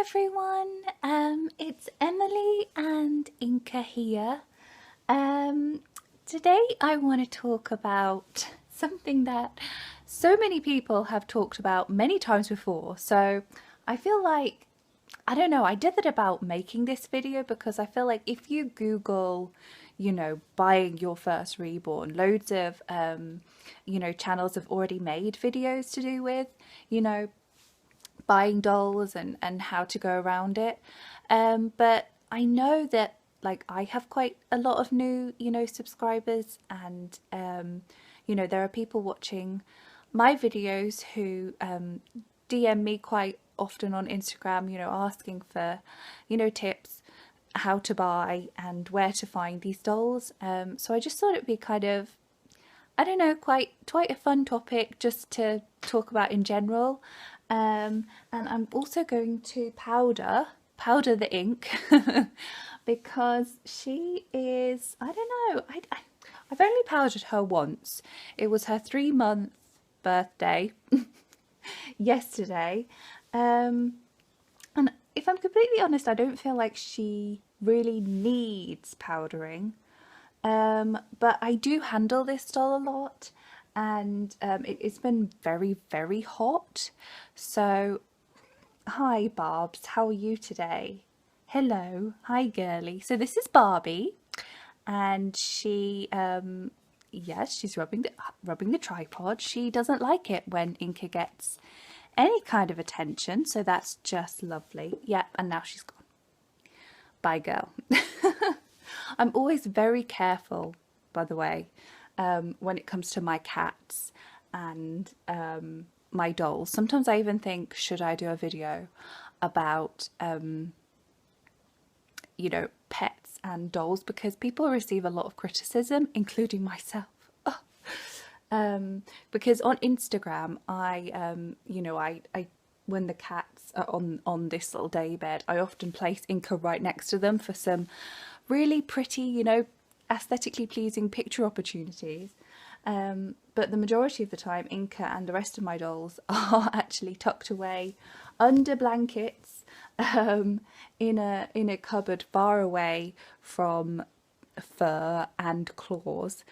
everyone, it's Emily and Inka here. Today I want to talk about something that so many people have talked about many times before. So I feel like, I don't know, I did it about making this video because I feel like if you Google, buying your first reborn, loads of, channels have already made videos to do with, buying dolls and how to go around it. But I know that I have quite a lot of new, subscribers and, there are people watching my videos who DM me quite often on Instagram, asking for, tips how to buy and where to find these dolls. So I just thought it'd be kind of, I don't know, quite a fun topic just to talk about in general. And I'm also going to powder the ink because she is, I don't know, I've only powdered her once. It was her 3-month birthday yesterday. And if I'm completely honest, I don't feel like she really needs powdering. But I do handle this doll a lot, and it's been very, very hot. So, hi Barbs, how are you today? Hello, hi girly. So this is Barbie, and she, yes, she's rubbing the tripod. She doesn't like it when Inka gets any kind of attention, so that's just lovely. Yeah, and now she's gone. Bye, girl. I'm always very careful, by the way, when it comes to my cats and my dolls. Sometimes I even think, should I do a video about, pets and dolls? Because people receive a lot of criticism, including myself. Because on Instagram, I when the cats are on this little day bed, I often place Inka right next to them for some really pretty, aesthetically pleasing picture opportunities. But the majority of the time, Inka and the rest of my dolls are actually tucked away under blankets, in a cupboard far away from fur and claws.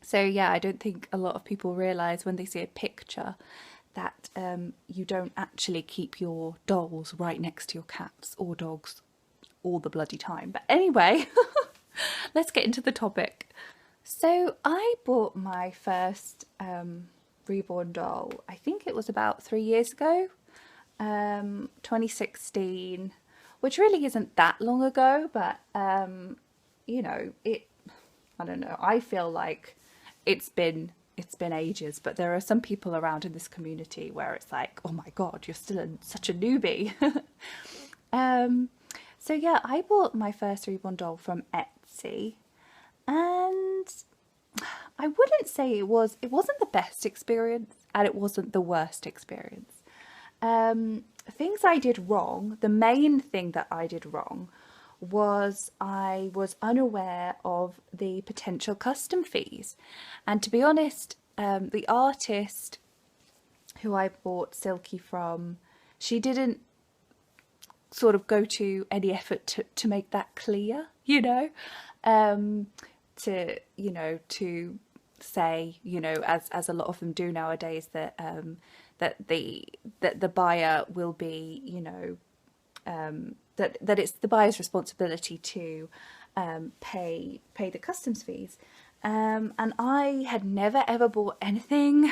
So yeah, I don't think a lot of people realise when they see a picture that you don't actually keep your dolls right next to your cats or dogs all the bloody time. But anyway, let's get into the topic. So I bought my first reborn doll, I think it was about 3 years ago, 2016, which really isn't that long ago, but I don't know, I feel like it's been ages, but there are some people around in this community where it's like, oh my god, you're still such a newbie. So yeah, I bought my first reborn doll from Etsy, and I wouldn't say it wasn't the best experience, and it wasn't the worst experience. Things I did wrong, the main thing that I did wrong was I was unaware of the potential custom fees. And to be honest, the artist who I bought Silky from, she didn't sort of go to any effort to make that clear, to say, as a lot of them do nowadays, that that the buyer will be, that it's the buyer's responsibility to pay the customs fees. And I had never ever bought anything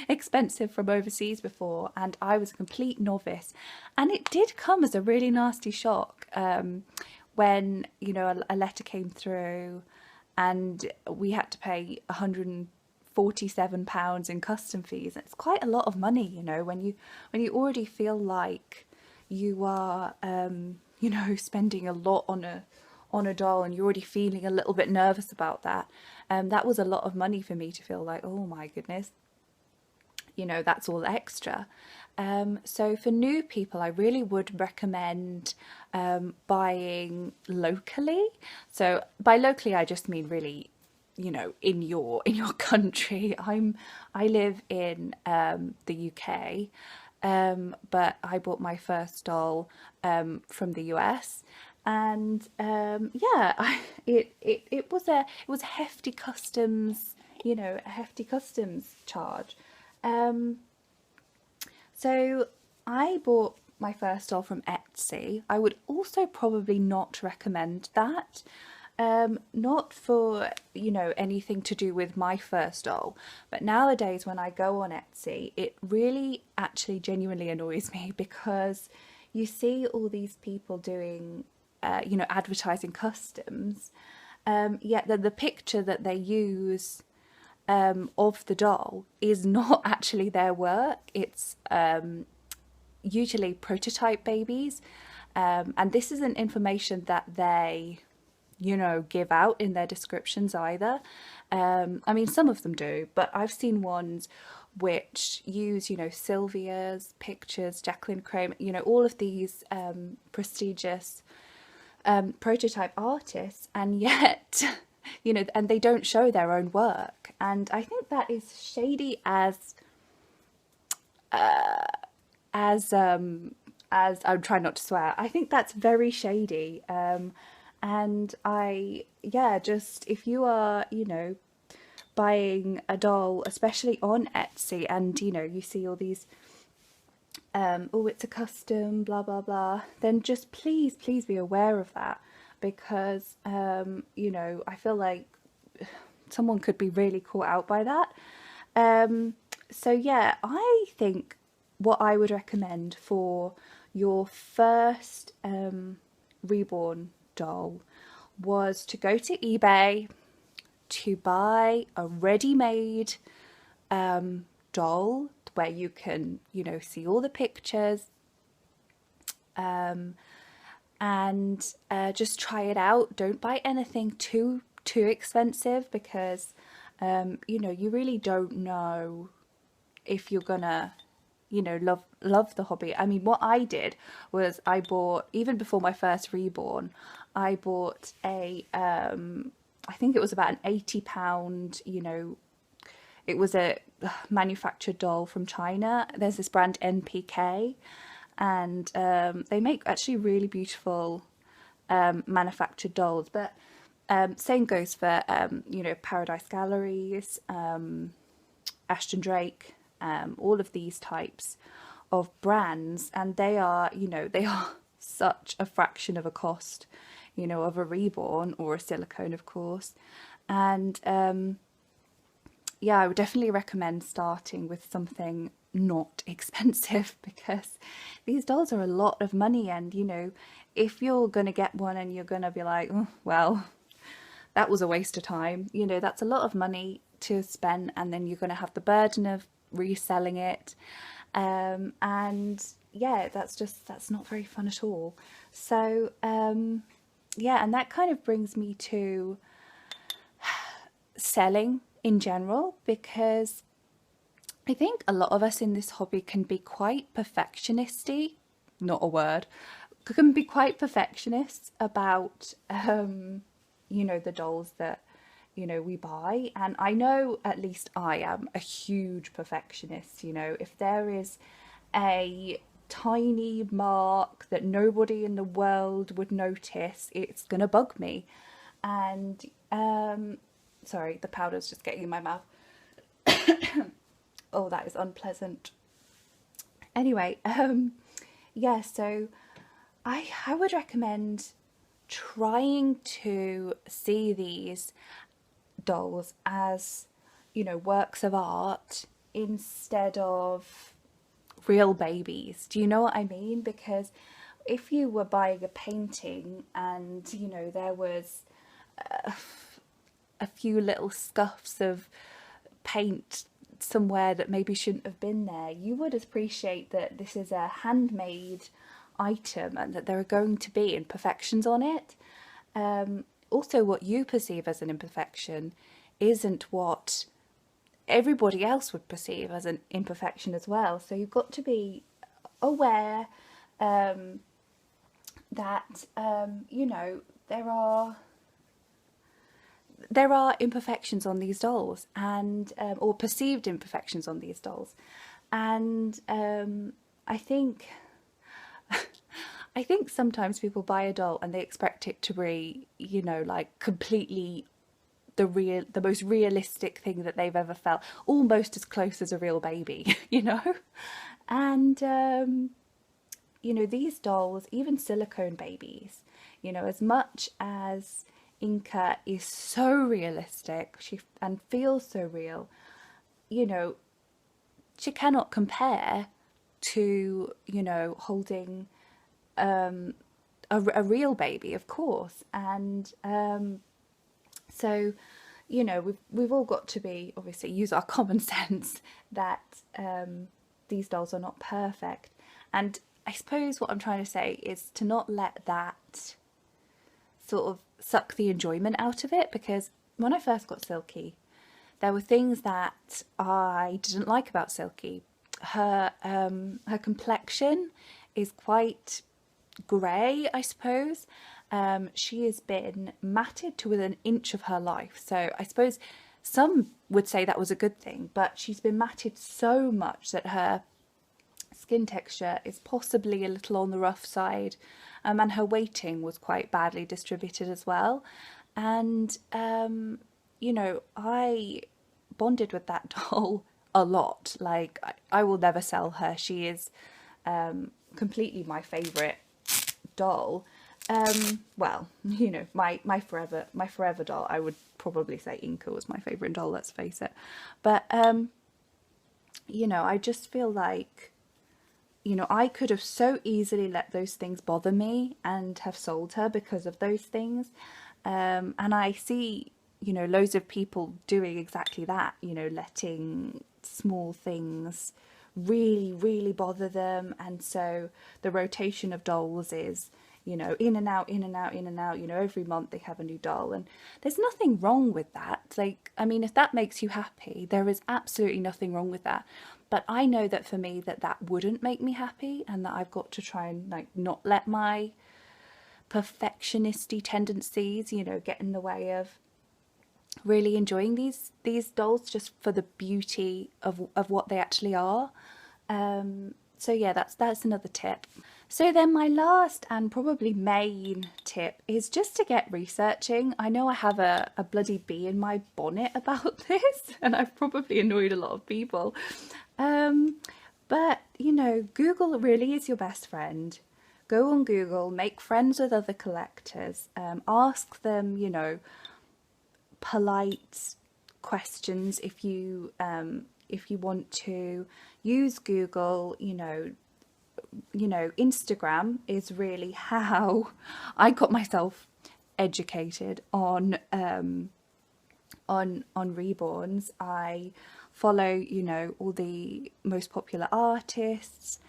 expensive from overseas before, and I was a complete novice, and it did come as a really nasty shock when a letter came through and we had to pay £147 in custom fees. It's quite a lot of money, when you already feel like you are spending a lot on a doll, and you're already feeling a little bit nervous about that. That was a lot of money for me to feel like, oh my goodness, that's all extra. So for new people, I really would recommend buying locally. So by locally, I just mean really, in your country. I live in the UK. but I bought my first doll from the US, and yeah, it was a hefty customs, a hefty customs charge. Um, so I bought my first doll from Etsy. I would also probably not recommend that. Not for, anything to do with my first doll, but nowadays when I go on Etsy, it really actually genuinely annoys me because you see all these people doing, advertising customs, yet the picture that they use of the doll is not actually their work. It's usually prototype babies. And this isn't information that they, give out in their descriptions either. I mean, some of them do, but I've seen ones which use, Sylvia's pictures, Jacqueline Crane, all of these prestigious prototype artists, and yet, and they don't show their own work. And I think that is shady as I'm trying not to swear. I think that's very shady. And yeah, just if you are, buying a doll, especially on Etsy, and you see all these, oh, it's a custom, blah blah blah, then just please be aware of that, because I feel like someone could be really caught out by that. So yeah, I think what I would recommend for your first reborn doll was to go to eBay to buy a ready-made doll where you can, see all the pictures, and just try it out. Don't buy anything too expensive, because you really don't know if you're gonna love the hobby. I mean, what I did was I bought, even before my first reborn, I bought a I think it was about an £80, it was a manufactured doll from China. There's this brand NPK, and they make actually really beautiful manufactured dolls. But same goes for Paradise Galleries, Ashton Drake, all of these types of brands, and they are such a fraction of a cost, of a reborn or a silicone, of course. And yeah, I would definitely recommend starting with something not expensive, because these dolls are a lot of money, and if you're gonna get one and you're gonna be like, oh, well, that was a waste of time, that's a lot of money to spend, and then you're gonna have the burden of reselling it, and yeah, that's not very fun at all. So yeah, and that kind of brings me to selling in general, because I think a lot of us in this hobby can be quite perfectionisty, not a word, can be quite perfectionist about the dolls that we buy. And I know, at least I am a huge perfectionist. If there is a tiny mark that nobody in the world would notice, it's gonna bug me. And sorry, the powder's just getting in my mouth. Oh, that is unpleasant. Anyway, yeah, so I would recommend trying to see these dolls as, works of art instead of real babies. Do you know what I mean? Because if you were buying a painting and, there was a few little scuffs of paint somewhere that maybe shouldn't have been there, you would appreciate that this is a handmade item and that there are going to be imperfections on it. Also, what you perceive as an imperfection isn't what everybody else would perceive as an imperfection as well. So you've got to be aware that there are imperfections on these dolls, and or perceived imperfections on these dolls, and I think I think sometimes people buy a doll and they expect it to be, you know, like completely the most realistic thing that they've ever felt, almost as close as a real baby, you know. And you know, these dolls, even silicone babies, you know, as much as Inca is so realistic, she and feels so real, you know, she cannot compare to, you know, holding a real baby, of course. And so, you know, we've all got to be, obviously use our common sense that these dolls are not perfect. And I suppose what I'm trying to say is to not let that sort of suck the enjoyment out of it, because when I first got Silky, there were things that I didn't like about Silky. Her complexion is quite grey, I suppose. She has been matted to within an inch of her life. So I suppose some would say that was a good thing, but she's been matted so much that her skin texture is possibly a little on the rough side, and her weighting was quite badly distributed as well. And you know, I bonded with that doll a lot. Like I will never sell her. She is completely my favourite doll. Well, you know, my forever doll. I would probably say Inca was my favourite doll. Let's face it. But you know, I just feel like, you know, I could have so easily let those things bother me and have sold her because of those things. And I see, you know, loads of people doing exactly that, you know, letting small things really bother them. And so the rotation of dolls is, you know, in and out, in and out, in and out, you know, every month they have a new doll. And there's nothing wrong with that. Like, I mean, if that makes you happy, there is absolutely nothing wrong with that. But I know that for me that wouldn't make me happy, and that I've got to try and like not let my perfectionisty tendencies, you know, get in the way of really enjoying these dolls just for the beauty of what they actually are. So yeah, that's another tip. So then my last and probably main tip is just to get researching. I know I have a bloody bee in my bonnet about this, and I've probably annoyed a lot of people. But you know, Google really is your best friend. Go on Google, make friends with other collectors, ask them, you know, polite questions if you want to. Use Google. You know, Instagram is really how I got myself educated on reborns. I follow, you know, all the most popular artists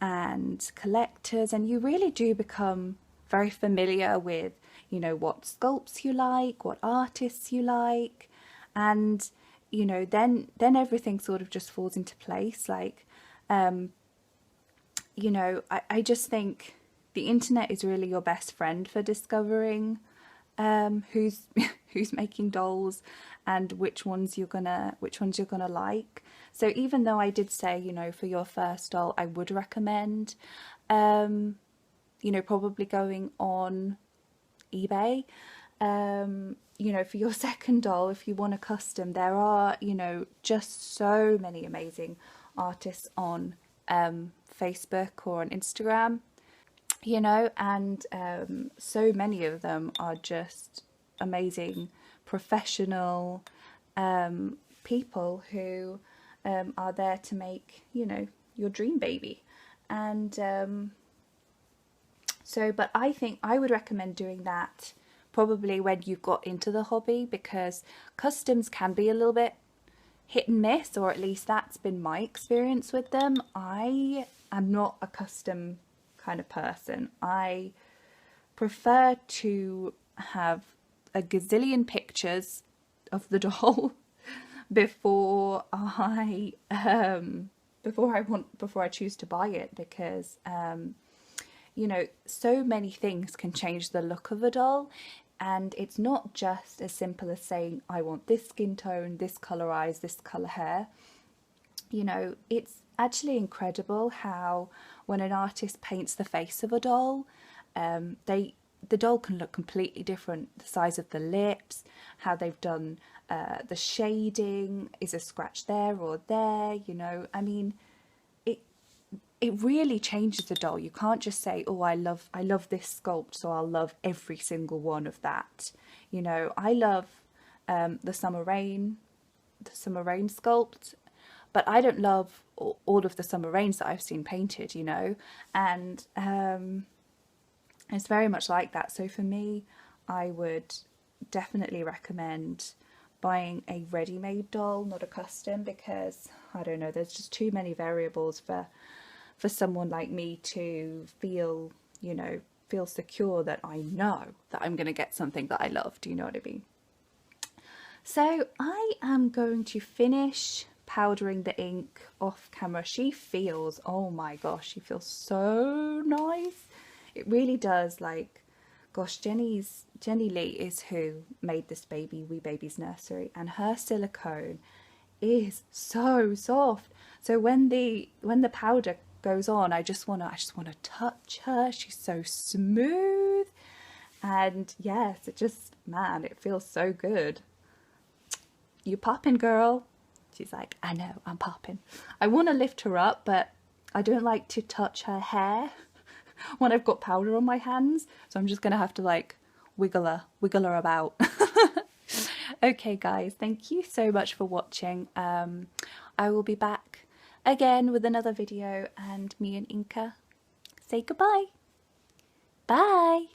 and collectors, and you really do become very familiar with, you know, what sculpts you like, what artists you like. And you know, then everything sort of just falls into place. Like you know, I just think the internet is really your best friend for discovering who's who's making dolls and which ones you're gonna like. So even though I did say, you know, for your first doll I would recommend you know, probably going on eBay. You know, for your second doll, if you want a custom, there are, you know, just so many amazing artists on Facebook or on Instagram, you know, and so many of them are just amazing professional people who are there to make, you know, your dream baby. And so, but I think I would recommend doing that probably when you've got into the hobby, because customs can be a little bit hit and miss, or at least that's been my experience with them. I am not a custom kind of person. I prefer to have a gazillion pictures of the doll before I choose to buy it, because you know, so many things can change the look of a doll, and it's not just as simple as saying I want this skin tone, this colour eyes, this colour hair. You know, it's actually incredible how when an artist paints the face of a doll, the doll can look completely different. The size of the lips, how they've done the shading, is a scratch there or there, you know. I mean, it it really changes the doll. You can't just say, "Oh, I love this sculpt, so I'll love every single one of that." You know, I love the summer rain sculpt, but I don't love all of the summer rains that I've seen painted, you know, and it's very much like that. So for me, I would definitely recommend buying a ready-made doll, not a custom, because I don't know, there's just too many variables for someone like me to feel, you know, feel secure that I know that I'm going to get something that I love. Do you know what I mean? So I am going to finish powdering the ink off camera. She feels, oh my gosh, she feels so nice. It really does. Like, gosh, Jenny Lee is who made this baby, Wee Baby's Nursery, and her silicone is so soft. So when the powder goes on, I just wanna touch her. She's so smooth, and yes, it just, man, it feels so good. You popping, girl? She's like, I know, I'm popping. I want to lift her up, but I don't like to touch her hair when I've got powder on my hands, so I'm just gonna have to like wiggle her about. Okay, guys, thank you so much for watching. I will be back again with another video, and me and Inka say goodbye. Bye.